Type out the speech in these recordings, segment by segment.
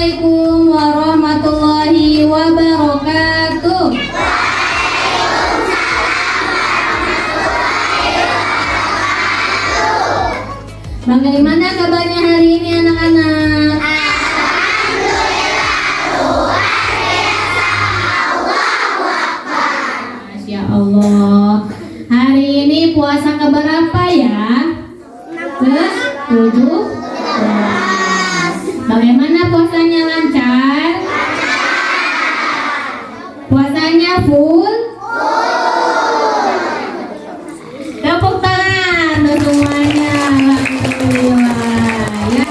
Assalamualaikum warahmatullahi wabarakatuh. Bagaimana kabarnya hari ini anak-anak? Masya Allah. Hari ini puasa keberapa ya? Ke-7. Bagaimana puasanya, lancar? Puasanya full? Tepuk tangan untuk semuanya. Alhamdulillah ya.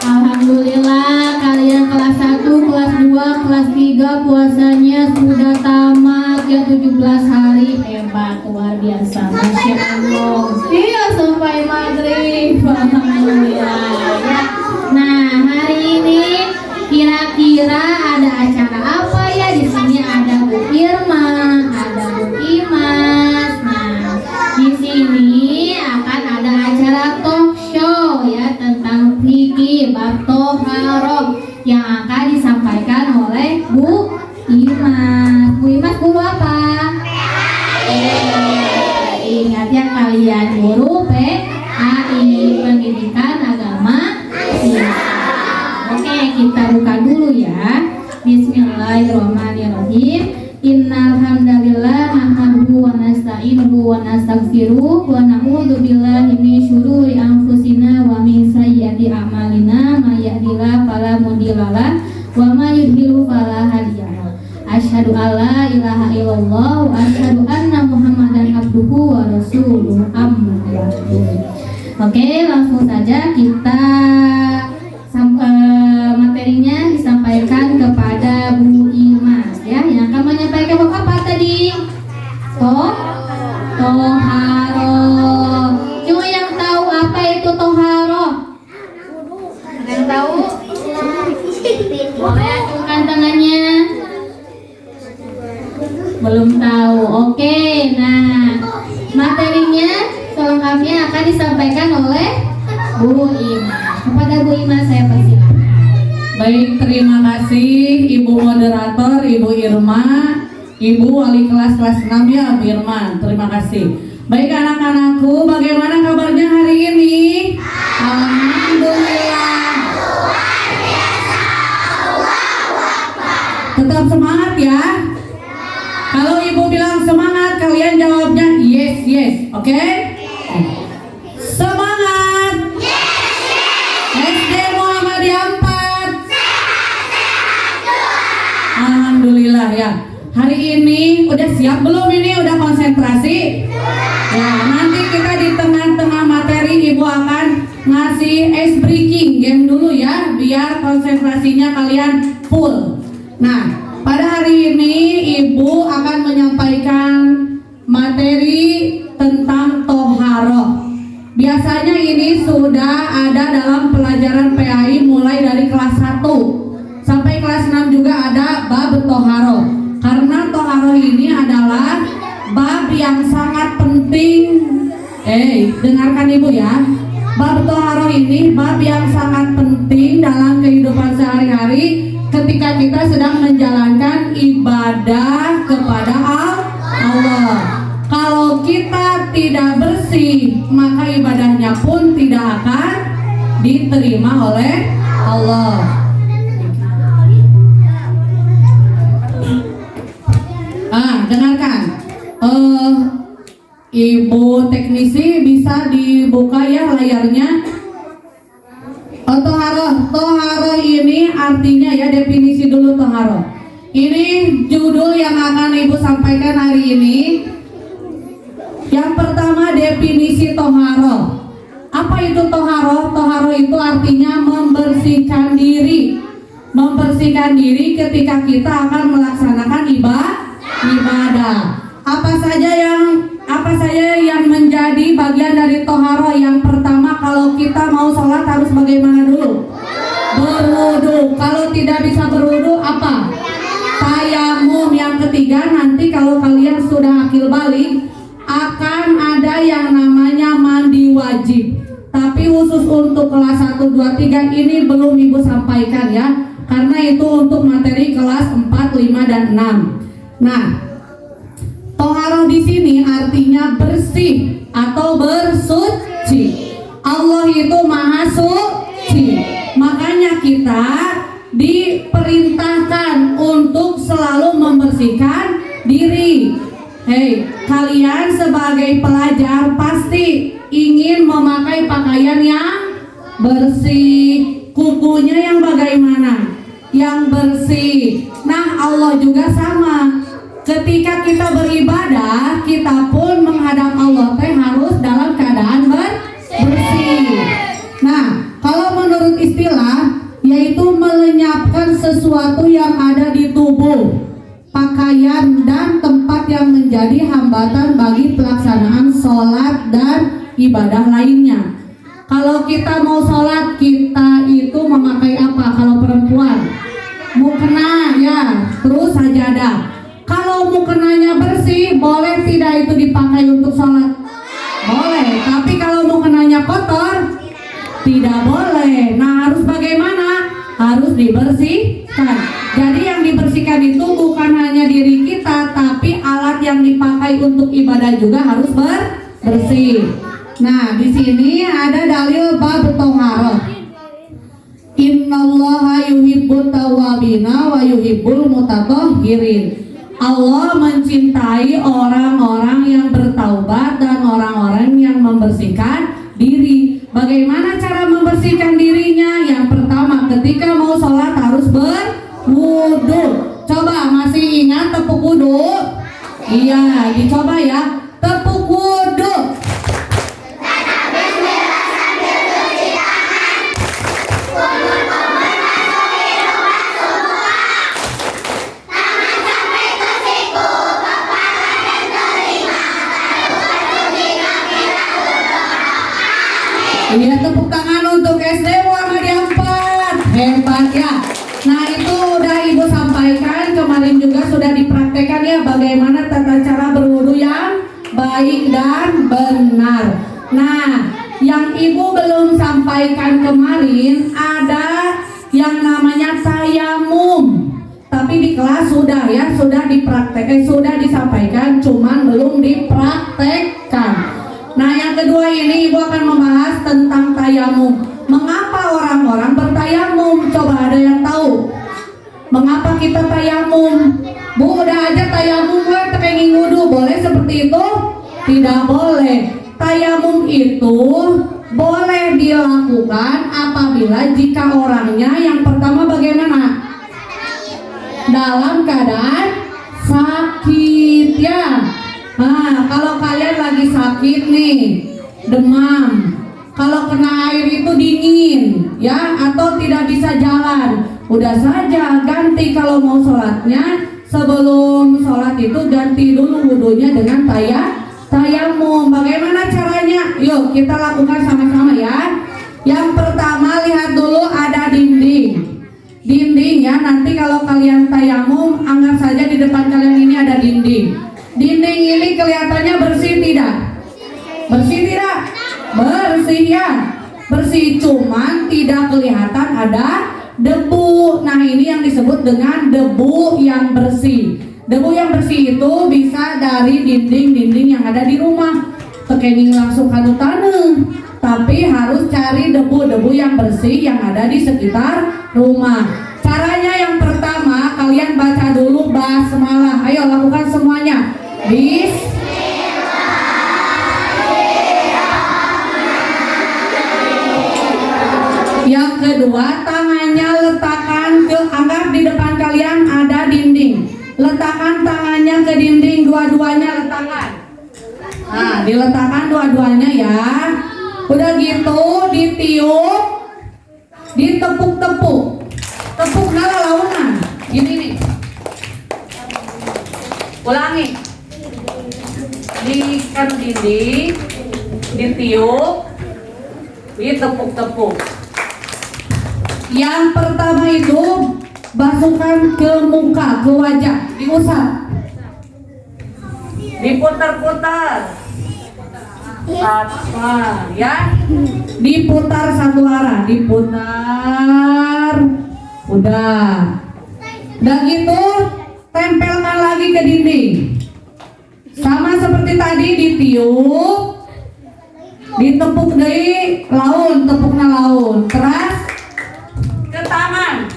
Alhamdulillah kalian kelas 1, kelas 2, kelas 3 puasanya sudah tamat ya 17 hari. Hebat, luar biasa. Masya Allah. Iya sampai maghrib. Alhamdulillah ya. Nah, hari ini kira-kira ada acara apa ya? Di sini ada Bu Irma, ada Bu Imas. Nah, di sini akan ada acara talk show ya tentang fikih bab Toharoh yang akan disampaikan oleh Bu Imas. Bu Imas guru apa? Ingat ya kalian, guru PAI, Pendidikan Agama Islam. Oke, kita buka dulu ya. Bismillahirrahmanirrahim. Innal hamdalillah nahmaduhu wa nasta'inuhu wa nastaghfiruh wa na'udzu billahi min syururi anfusina wa min sayyiati a'malina may yahdihillahu fala mudhillalah wa may yudhlil fala hadiyalah. Asyhadu alla ilaha illallah wa asyhadu anna Muhammadan abduhu wa rasuluh. Amma ba'du. Oke, langsung saja kita materinya disampaikan kepada Bu Imas ya, yang akan menyampaikan apa tadi? Toharoh. Cuma yang tahu apa itu toharoh? Ada yang tahu? Boleh acungkan tangannya. Belum tahu. Oke, nah materinya selengkapnya akan disampaikan oleh Bu Imas. Kepada Bu Imas saya persilakan. Baik, terima kasih Ibu Moderator, Ibu Irma, Ibu Wali kelas 6 ya, Bu Irma. Terima kasih. Baik anak-anakku, bagaimana kabarnya hari ini? Alhamdulillah. Tetap semangat ya. Kalau Ibu bilang semangat, kalian jawabnya yes, yes. Oke? Semangat. SD Muhammadiyah 4. Alhamdulillah ya. Hari ini udah siap belum ini? Udah konsentrasi? Ya, nanti kita di tengah-tengah materi Ibu akan ngasih ice breaking game dulu ya, biar konsentrasinya kalian full. Nah, pada hari ini Ibu akan menyampaikan materi tentang toharoh. Biasanya ini sudah ada dalam pelajaran PAI mulai dari kelas 1 sampai kelas 6 juga ada bab toharoh. Karena toharoh ini adalah bab yang sangat penting. Dengarkan Ibu ya. Bab toharoh ini bab yang sangat penting dalam kehidupan sehari-hari ketika kita sedang menjalankan ibadah kepada Allah. Kalau kita tidak bersih, maka ibadahnya pun tidak akan diterima oleh Allah. Dengarkan. Ibu teknisi bisa dibuka ya layarnya. Toharoh ini artinya ya, definisi dulu toharoh. Ini judul yang akan Ibu sampaikan hari ini. Yang pertama, definisi toharoh. Apa itu toharoh? Toharoh itu artinya membersihkan diri. Membersihkan diri ketika kita akan melaksanakan ibadah. Apa saja yang menjadi bagian dari toharoh? Yang pertama, kalau kita mau sholat harus bagaimana dulu? Berwudu. Kalau tidak bisa berwudu apa? Tayamum. Yang ketiga, nanti kalau kalian sudah akil balik akan ada yang namanya mandi wajib. Tapi khusus untuk kelas 1, 2, 3 ini belum Ibu sampaikan ya. karena itu untuk materi kelas 4, 5, dan 6. Nah, toharoh di sini artinya bersih atau bersuci. Allah itu maha suci. Makanya kita diperintahkan untuk selalu membersihkan diri. Hei, kalian sebagai pelajar pasti ingin memakai pakaian yang bersih, kukunya yang bagaimana? Yang bersih. Nah, Allah juga sama. Ketika kita beribadah, kita pun menghadap Allah harus dalam keadaan bersih. Nah, kalau menurut istilah, yaitu melenyapkan sesuatu yang ada di tubuh, pakaian, dan tempat yang menjadi hambatan bagi pelaksanaan sholat dan ibadah lainnya. Kalau kita mau sholat, kita itu memakai apa? Kalau perempuan, mukena ya, terus sajadah. Kalau mukenanya bersih, boleh tidak itu dipakai untuk sholat? Boleh. Tapi kalau mukenanya kotor, tidak boleh. Nah, harus bagaimana? Harus dibersihkan. Jadi yang dibersihkan itu bukan hanya diri kita, tapi alat yang dipakai untuk ibadah juga harus bersih. Nah, di sini ada dalil bab toharoh. Innallaha yuhibbut tawwabina wa yuhibbul mutatahhirin. Allah mencintai orang-orang yang bertaubat dan orang-orang yang membersihkan diri. Bagaimana cara membersihkan dirinya? Yang pertama, ketika mau sholat harus berwudu. Coba, masih ingat tepuk wudu? Iya, dicoba ya. Tepuk wudu. Iya, tepuk tangan untuk SD Muhammadiyah 4. Hebat ya. Nah, itu udah Ibu sampaikan, kemarin juga sudah dipraktekkan ya bagaimana tata cara berwudu yang baik dan benar. Nah, yang Ibu belum sampaikan kemarin ada yang namanya tayamum. Tapi di kelas sudah ya, sudah dipraktekkan, sudah disampaikan, cuman belum dipraktekkan. Nah, yang kedua ini Ibu akan membahas tentang tayamum. Mengapa orang-orang bertayamum? Coba ada yang tahu? Mengapa kita tayamum? Bu, udah aja tayamum kan pengen wudu, boleh seperti itu? Tidak boleh. Tayamum itu boleh dilakukan apabila jika orangnya yang pertama bagaimana? Dalam keadaan sakit ya. Nah, kalau kalian lagi sakit nih, demam, kalau kena air itu dingin, ya, atau tidak bisa jalan, udah saja ganti kalau mau sholatnya, sebelum sholat itu ganti dulu wudunya dengan tayamum. Bagaimana caranya? Yuk kita lakukan sama-sama ya. Yang pertama, lihat dulu ada dinding ya. Nanti kalau kalian tayamum, anggap saja di depan kalian ini ada dinding. Dinding ini kelihatannya bersih tidak? Bersih tidak? Bersih ya. Bersih, cuman tidak kelihatan ada debu. Nah, ini yang disebut dengan debu yang bersih. Debu yang bersih itu bisa dari dinding-dinding yang ada di rumah. Tekening langsung kanu taneuh. Tapi harus cari debu-debu yang bersih yang ada di sekitar rumah. Caranya yang pertama, kalian baca dulu basmalah. Ayo lakukan semuanya. Yang kedua, tangannya letakkan ke, anggap di depan kalian ada dinding. Letakkan tangannya ke dinding, dua-duanya letakkan. Nah, diletakkan dua-duanya ya. Udah gitu, ditiup, ditepuk-tepuk. Tepuk nala launan. Gini nih. Ulangi. Diikat dinding, ditiup, ditepuk-tepuk. Yang pertama itu basuhkan ke muka, ke wajah, diusap, diputar-putar, ya, diputar satu arah, diputar, Udah. Udah gitu, tempelkan lagi ke dinding. Sama seperti tadi, ditiup, ditepuk dari laun, tepukna laun. Terus ke tangan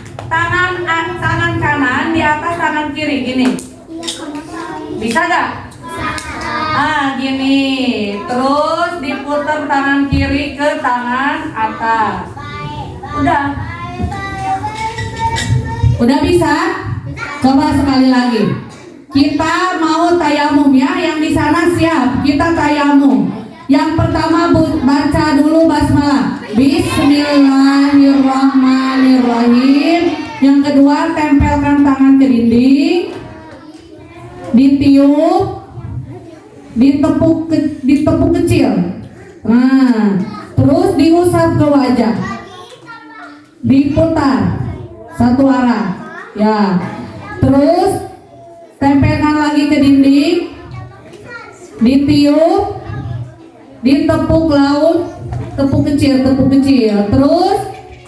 kanan di atas tangan kiri, gini. Bisa gak? Gini. Terus diputar tangan kiri ke tangan atas. Udah bisa? Coba sekali lagi. Kita mau tayamum ya, yang di sana siap. Kita tayamum. Yang pertama baca dulu basmalah. Bismillahirrahmanirrahim. Yang kedua tempelkan tangan ke dinding. Ditiup. Ditepuk kecil. Nah, terus diusap ke wajah. Diputar satu arah. Ya. Terus tempelkan lagi ke dinding. Ditiup. Ditepuk laut, tepuk kecil. Terus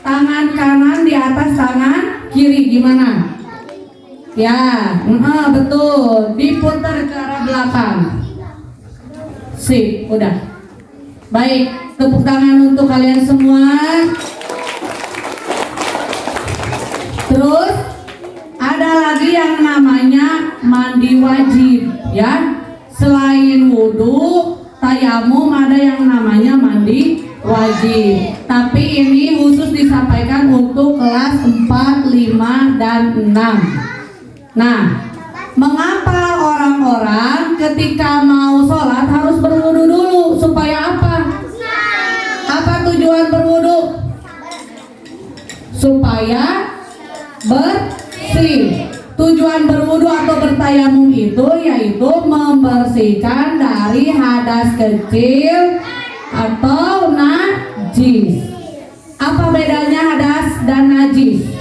tangan kanan di atas tangan kiri, gimana? Ya, betul. Diputar ke arah belakang. Sip, udah. Baik, tepuk tangan untuk kalian semua. Terus ada lagi yang namanya mandi wajib, ya. Selain wudhu, tayamum, ada yang namanya mandi wajib. Tapi ini khusus disampaikan untuk kelas 4, 5, dan 6. Nah, mengapa orang-orang ketika mau sholat harus berwudu dulu? Supaya apa? Apa tujuan berwudu? Supaya bersih. Tujuan berwudu atau bertayamum itu yaitu membersihkan dari hadas kecil atau najis. Apa bedanya hadas dan najis?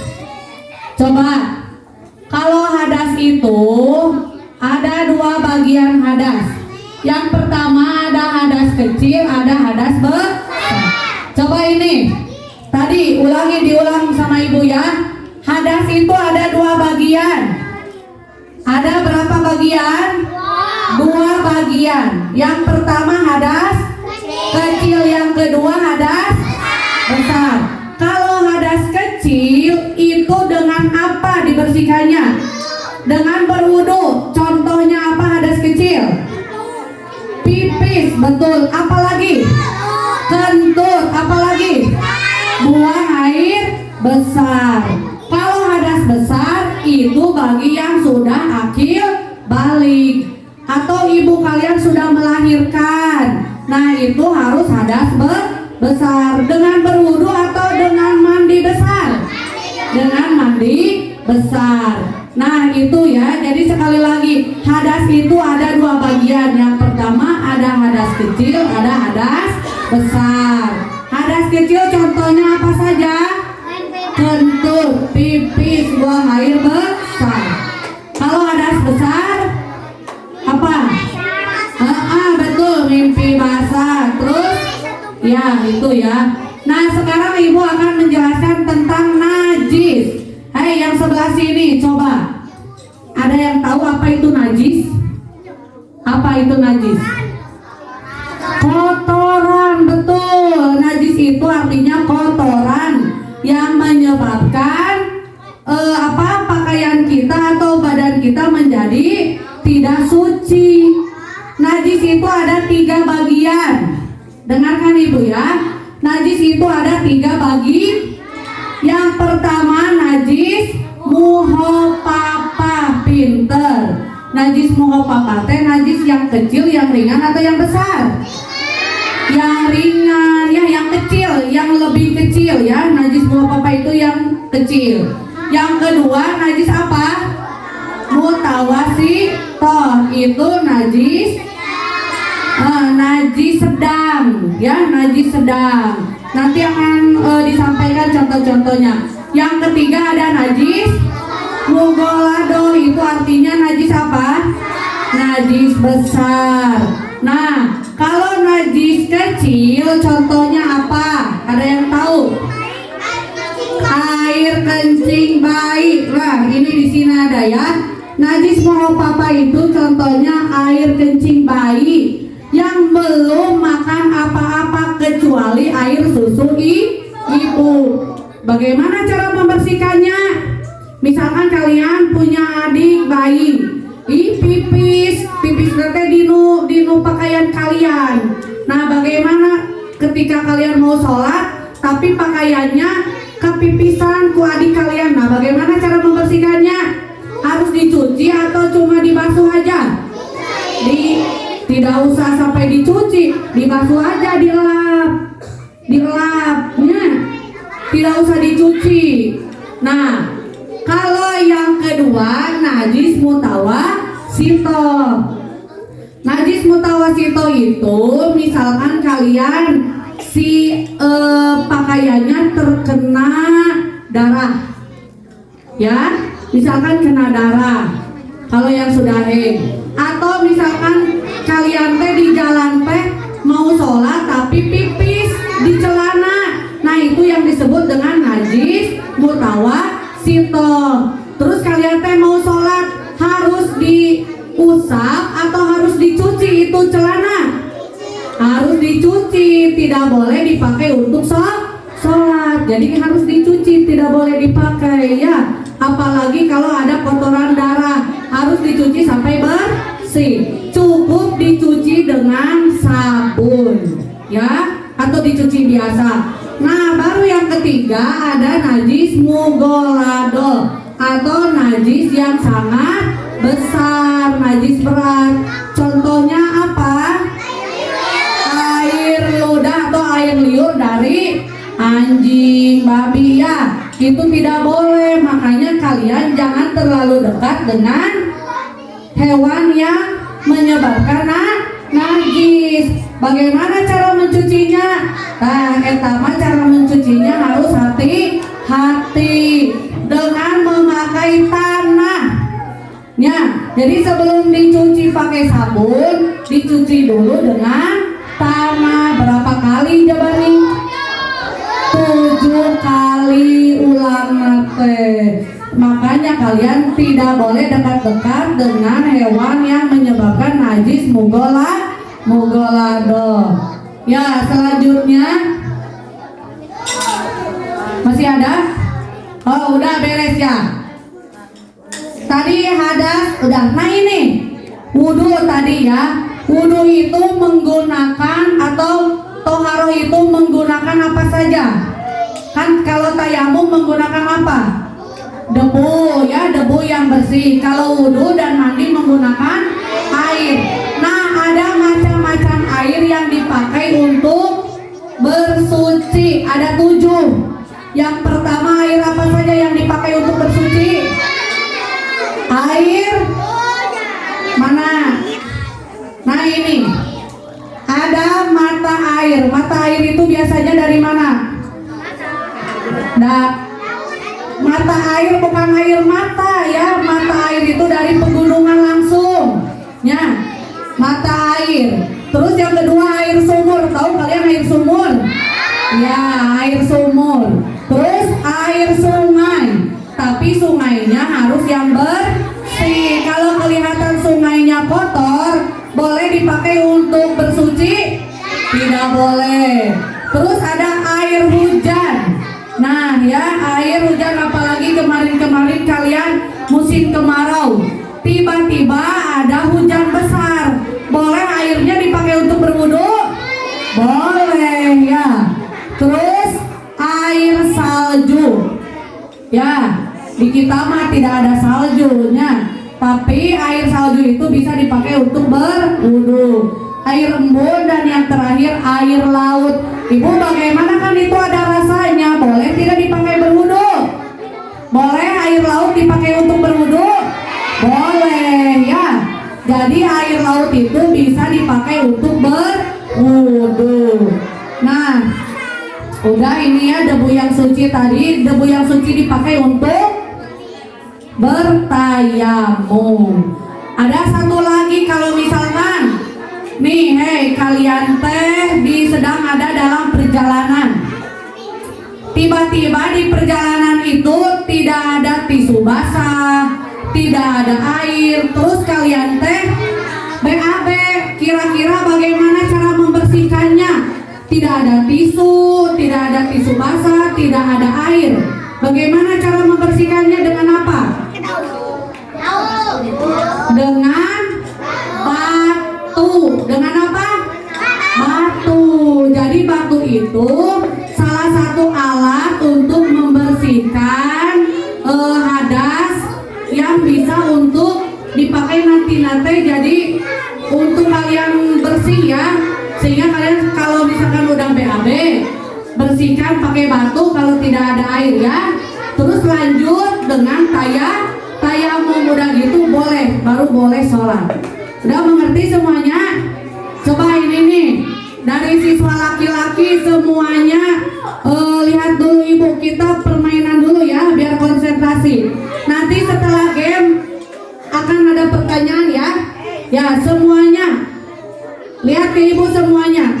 Coba, kalau hadas itu ada dua bagian hadas. Yang pertama ada hadas kecil, ada hadas besar. Coba ini, tadi diulang sama ibu ya. Hadas itu ada dua bagian. Ada berapa bagian? Dua bagian. Yang pertama hadas kecil, yang kedua hadas besar. Kalau hadas kecil itu dengan apa dibersihkannya? Dengan berwudu. Contohnya apa hadas kecil? Pipis, betul. Apalagi? Kentut, apalagi? Buang air besar. Kalau hadas besar itu bagi yang sudah akil balik atau ibu kalian sudah melahirkan. Nah, itu harus hadas besar. Dengan berwudu atau dengan mandi besar? Dengan mandi besar. Nah, itu ya. Jadi sekali lagi, hadas itu ada dua bagian. Yang pertama ada hadas kecil, ada hadas besar. Hadas kecil contohnya apa saja? Kentut, pipis, buang air besar. Kalau hadas besar apa? Betul, mimpi basah. Terus ya itu ya. Nah, sekarang ibu akan menjelaskan tentang najis. Hei, yang sebelah sini coba. Ada yang tahu apa itu najis? Apa itu najis? Kotoran, betul. Najis itu artinya kotoran yang menyebabkan pakaian kita atau badan kita menjadi tidak suci. Najis itu ada 3 bagian. Dengarkan ibu ya. Najis itu ada 3 bagi. Yang pertama najis muhopapa, pinter. Najis muhopapa teh najis yang kecil, yang ringan atau yang besar? Yang ringan ya, yang kecil, yang lebih kecil ya. Najis muhopapa itu yang kecil. Yang kedua najis apa? Mutawasitoh, itu najis najis sedang ya, najis sedang. Nanti akan disampaikan contoh-contohnya. Yang ketiga ada najis mugolado, itu artinya najis apa? Najis besar. Nah, kalau najis kecil contohnya apa? Ada yang tahu? Air kencing Nah, ini di sini ada ya. Najis muhopapa itu contohnya air kencing bayi yang belum makan apa-apa kecuali air susu ibu. Bagaimana cara membersihkannya? Misalkan kalian punya adik bayi, pipis nanti dinu pakaian kalian. Nah, bagaimana ketika kalian mau sholat tapi pakaiannya kepipisan ku adik kalian? Nah, bagaimana cara membersihkannya? Harus dicuci atau cuma dibasuh aja? Tidak usah sampai dicuci, dibasuh aja, dilapnya, tidak usah dicuci. Nah, kalau yang kedua najis mutawasito. Najis mutawasito itu misalkan kalian pakaiannya terkena darah, ya, misalkan kena darah. Kalau yang sudah atau misalkan kalian teh di jalan teh mau sholat tapi pipis di celana, nah itu yang disebut dengan najis mutawasito. Terus kalian teh mau sholat harus diusap atau harus dicuci itu celana? Harus dicuci, tidak boleh dipakai untuk sholat. Jadi harus dicuci, tidak boleh dipakai ya. Apalagi kalau ada kotoran darah, harus dicuci sampai bersih. Cukup dicuci dengan sabun ya, atau dicuci biasa. Nah, baru yang ketiga ada najis mugolado atau najis yang sangat besar, najis berat. Contohnya apa? Air ludah atau air liur dari anjing, babi ya. Itu tidak boleh, makanya kalian jangan terlalu dekat dengan hewan yang menyebabkan najis. Bagaimana cara mencucinya? Nah, etama cara mencucinya harus hati-hati dengan memakai tanah. Ya, jadi sebelum dicuci pakai sabun, dicuci dulu dengan tanah. Berapa kali jabani? 7 kali ulang nate. Makanya kalian tidak boleh dekat-dekat dengan hewan yang menyebabkan najis mugolado. Ya, selanjutnya masih ada? Oh, udah beres ya. Tadi hadas udah. Nah, ini wudu tadi ya. Wudu itu menggunakan atau toharoh itu menggunakan apa saja? Kan kalau tayamum menggunakan apa? Debu ya, debu yang bersih. Kalau wudu dan mandi menggunakan air. Nah, ada macam-macam air yang dipakai untuk bersuci. Ada 7. Yang pertama, air apa saja yang dipakai untuk bersuci? Air mana? Nah, ini ada mata air. Mata air itu biasanya dari mana? Mata air bukan air mata ya. Mata air itu dari pegunungan langsung ya. Mata air. Terus yang kedua air sumur. Tahu kalian air sumur? Ya, air sumur. Terus air sungai. Tapi sungainya harus yang bersih. Kalau kelihatan sungainya kotor, boleh dipakai untuk bersuci? Tidak boleh. Terus ada air hujan. Nah ya, air hujan, apalagi kemarin-kemarin kalian musim kemarau, tiba-tiba ada hujan besar, boleh airnya dipakai untuk berwudu? Boleh ya. Terus air salju ya, di kita mah tidak ada saljunya, tapi air salju itu bisa dipakai untuk berwudu. Air embun, dan yang terakhir air laut. Ibu, bagaimana, kan itu ada rasanya, boleh tidak dipakai berwudu? Boleh air laut dipakai untuk berwudu? Boleh ya. Jadi air laut itu bisa dipakai untuk berwudu. Nah, udah ini ya debu yang suci tadi. Debu yang suci dipakai untuk bertayamum. Ada satu lagi, kalau misalkan nih, kalian teh sedang ada dalam perjalanan. Tiba-tiba di perjalanan itu tidak ada tisu basah. tidak ada air. Terus kalian teh BAB, kira-kira bagaimana cara membersihkannya? Tidak ada tisu basah, tidak ada air. Bagaimana cara membersihkannya? Dengan apa? Dengan batu. Dengan apa? Batu. Jadi batu itu salah satu alat untuk membersihkan hadas yang bisa untuk dipakai nanti jadi untuk kalian bersih ya, sehingga kalian kalau misalkan udah BAB bersihkan pakai batu kalau tidak ada air ya. Terus lanjut dengan tayamum, udah gitu baru boleh sholat. Udah mengerti semuanya? Coba ini nih dari siswa laki-laki semuanya, lihat dulu ibu kita permainan dulu ya biar konsentrasi. Nanti setelah game akan ada pertanyaan ya. Ya semuanya lihat ke ibu semuanya.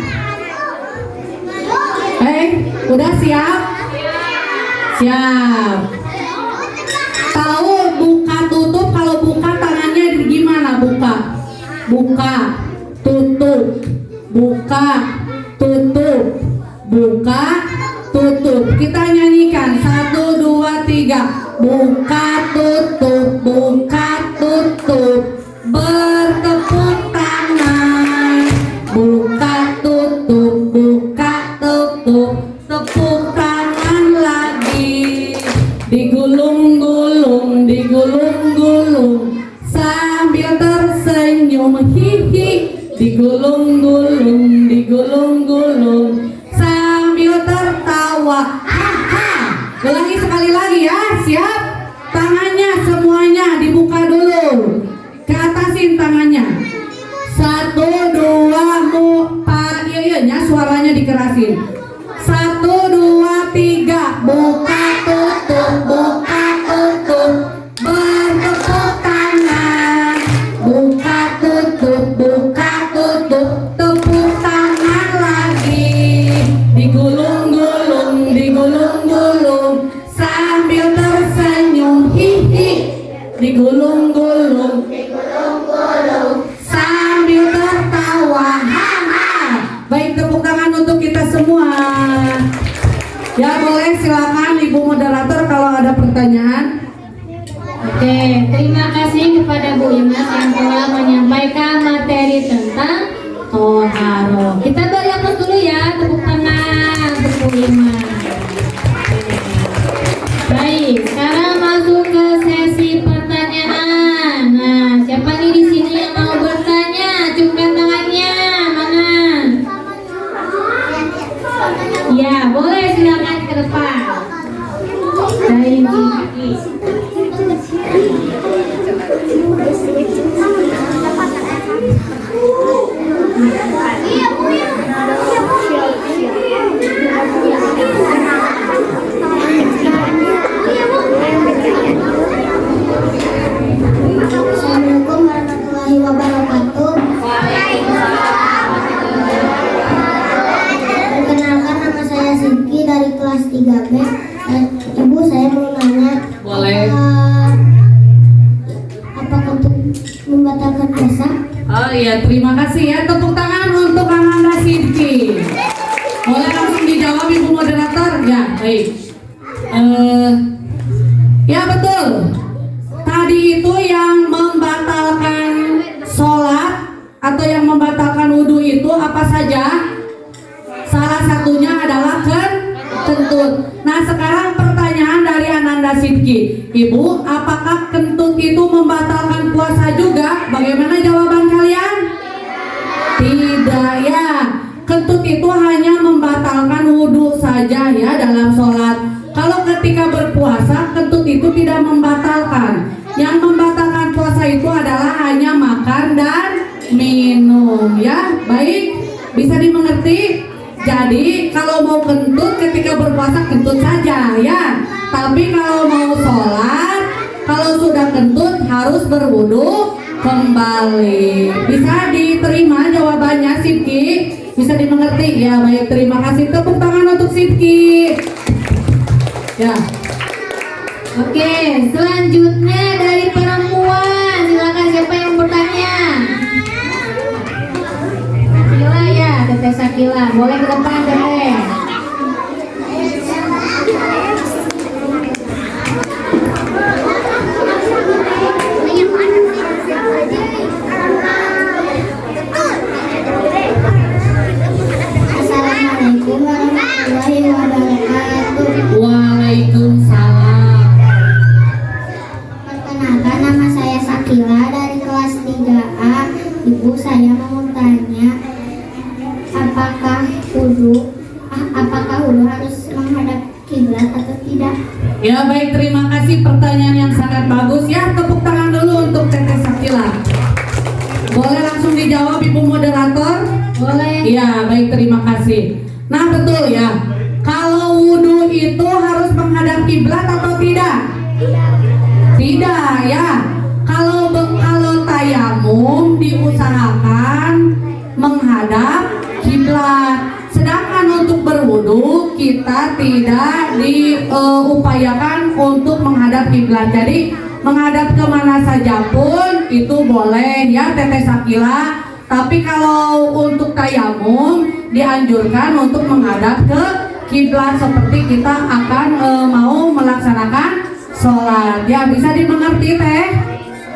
Udah siap? Siap. Tahu buka tutup? Kalau buka tangannya gimana? Buka tutup, buka tutup, buka tutup. Kita nyanyikan 1, 2, 3. Buka tutup, buka tutup, bertepuk tangan. Buka tutup, buka tutup, tepuk tangan lagi. Digulung-gulung, digulung-gulung sambil tersenyum, hihi. Digulung-gulung, digulung-gulung sambil tertawa, haha. Ulangi sekali lagi ya, siap? Tangannya semuanya dibuka dulu, ke atasin tangannya. 1, 2, 4, iya suaranya dikerasin. 1, 2, 3, buka tutup, buka tutup, bertepuk tangan. Buka tutup, buka tutup, tepuk tangan lagi. Digulung-gulung, digulung-gulung sambil tersenyum, hihi. Digulung-gulung, digulung-gulung sambil tertawa, haha. Baik, tepuk tangan untuk kita semua. Ya boleh, silakan Ibu moderator kalau ada pertanyaan. Oke, terima kasih kepada Bu Imas yang telah menyampaikan materi tentang toharo. Kita beri aplaus dulu ya, tepuk tangan untuk Bu Imas. Baik, sekarang masuk ke sesi pertanyaan. Nah, siapa nih di sini yang mau bertanya? Acungkan tangannya, mana? Ya, boleh silakan ke depan. Baik, Assalamualaikum warahmatullahi wabarakatuh. Perkenalkan, nama saya Siki dari kelas 3B. Ibu, saya mau nanya. Boleh. Apakah untuk membatalkan puasa? Oh iya, terima kasih ya. Tepuk tangan untuk Ananda Sidki. Boleh langsung dijawab Ibu moderator? Ya, baik. Ya betul. Tadi itu yang membatalkan sholat atau yang membatalkan wudhu itu apa saja? Salah satunya adalah kentut. Nah sekarang pertanyaan dari Ananda Sidki. Ibu, apakah kentut itu membatalkan puasa juga? Bagaimana jawaban kalian? Tidak ya. Kentut itu hanya membatalkan wudhu saja ya dalam sholat. Kalau ketika berpuasa, kentut itu tidak membatalkan. Yang membatalkan puasa itu adalah hanya makan dan minum ya. Baik, bisa dimengerti? Jadi kalau mau kentut ketika berpuasa kentut saja ya. Tapi kalau mau sholat, kalau sudah kentut harus berwudu kembali. Bisa diterima jawabannya Sidki? Bisa dimengerti ya. Baik, terima kasih. Tepuk tangan untuk Sidki. Ya. oke, selanjutnya dari perempuan. Sakila. Boleh ke depan Teteh. Assalamualaikum warahmatullahi wabarakatuh. Waalaikumsalam. Perkenalkan, nama saya Sakila dari kelas 3A. Ibu, saya mau tanya, apakah wudhu harus menghadap kiblat atau tidak? Ya baik, terima kasih pertanyaan yang sangat bagus ya. Tepuk tangan dulu untuk Teteh Sakila. Boleh langsung dijawab Ibu moderator? Boleh. Iya, baik, terima kasih. Nah, betul ya. Kalau wudhu itu harus menghadap kiblat atau tidak? Tidak ya. Kalau tayamum diusahakan menghadap kiblat. Sedangkan untuk berwudhu kita tidak diupayakan untuk menghadap kiblat. Jadi menghadap kemana saja pun itu boleh ya Teteh Sakila. Tapi kalau untuk tayamum dianjurkan untuk menghadap ke kiblat seperti kita akan mau melaksanakan sholat. Ya, bisa dimengerti Teh?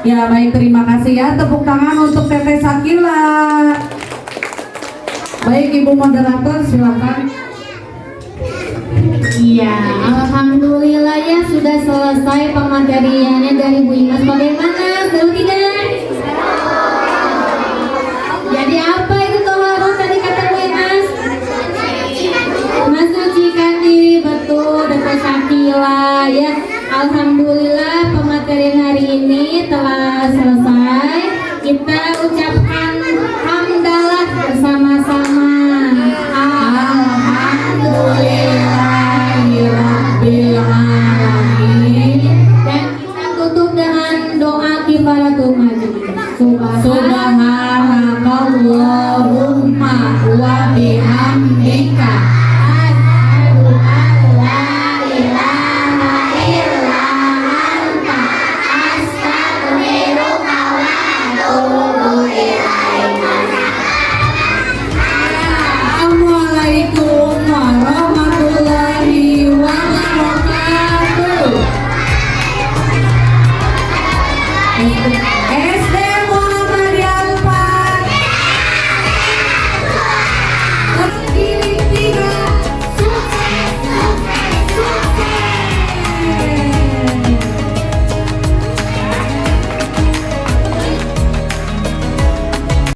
Ya baik, terima kasih ya. Tepuk tangan untuk Teteh Sakila. Baik, Ibu moderator silakan. Iya, alhamdulillah ya sudah selesai pemateriannya dari Bu Imas. Bagaimana? Seru tidak? Jadi apa itu toharoh tadi kata Bu Imas? Mensucikan diri, betul Teteh Sakila ya. Alhamdulillah pematerian hari ini telah selesai. Kita